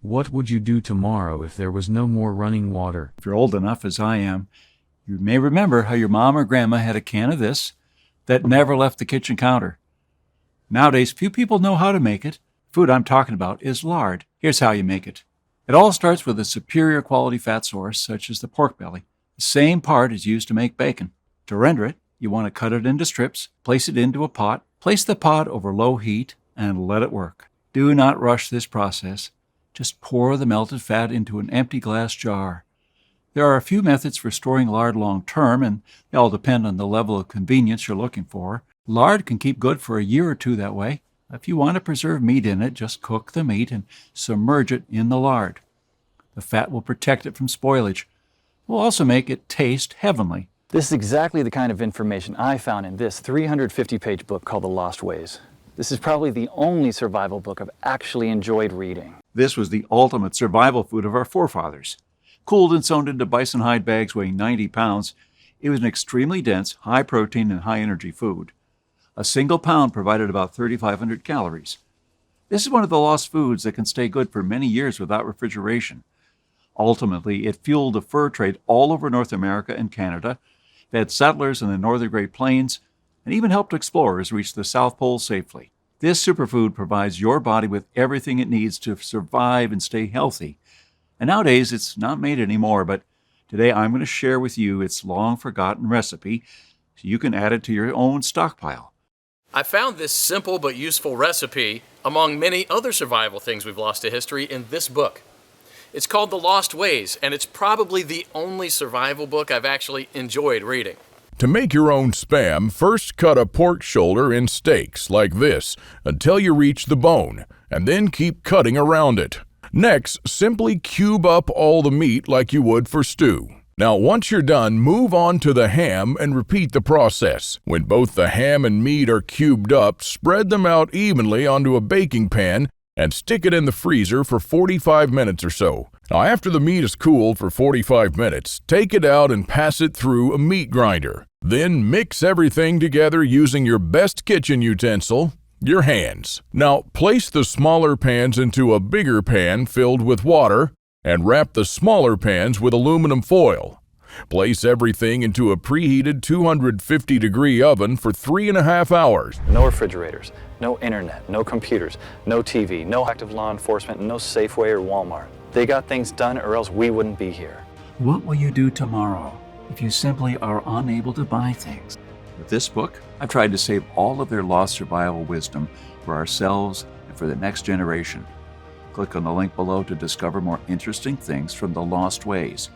What would you do tomorrow if there was no more running water? If you're old enough, as I am, you may remember how your mom or grandma had a can of this that never left the kitchen counter. Nowadays, few people know how to make it. The food I'm talking about is lard. Here's how you make it. It all starts with a superior quality fat source, such as the pork belly. The same part is used to make bacon. To render it, you want to cut it into strips, place it into a pot, place the pot over low heat, and let it work. Do not rush this process. Just pour the melted fat into an empty glass jar. There are a few methods for storing lard long term, and they all depend on the level of convenience you're looking for. Lard can keep good for a year or two that way. If you want to preserve meat in it, just cook the meat and submerge it in the lard. The fat will protect it from spoilage. It will also make it taste heavenly. This is exactly the kind of information I found in this 350-page book called The Lost Ways. This is probably the only survival book I've actually enjoyed reading. This was the ultimate survival food of our forefathers. Cooled and sewn into bison hide bags weighing 90 pounds, it was an extremely dense, high-protein and high-energy food. A single pound provided about 3,500 calories. This is one of the lost foods that can stay good for many years without refrigeration. Ultimately, it fueled the fur trade all over North America and Canada, fed settlers in the northern Great Plains, and even helped explorers reach the South Pole safely. This superfood provides your body with everything it needs to survive and stay healthy. And nowadays, it's not made anymore, but today I'm going to share with you its long-forgotten recipe so you can add it to your own stockpile. I found this simple but useful recipe among many other survival things we've lost to history in this book. It's called The Lost Ways, and it's probably the only survival book I've actually enjoyed reading. To make your own Spam, first cut a pork shoulder in steaks like this until you reach the bone, and then keep cutting around it. Next, simply cube up all the meat like you would for stew. Now, once you're done, move on to the ham and repeat the process. When both the ham and meat are cubed up, spread them out evenly onto a baking pan and stick it in the freezer for 45 minutes or so. Now, after the meat is cooled for 45 minutes, take it out and pass it through a meat grinder. Then mix everything together using your best kitchen utensil, your hands. Now, place the smaller pans into a bigger pan filled with water and wrap the smaller pans with aluminum foil. Place everything into a preheated 250-degree oven for 3.5 hours. No refrigerators, no internet, no computers, no TV, no active law enforcement, no Safeway or Walmart. They got things done or else we wouldn't be here. What will you do tomorrow if you simply are unable to buy things? With this book, I've tried to save all of their lost survival wisdom for ourselves and for the next generation. Click on the link below to discover more interesting things from The Lost Ways.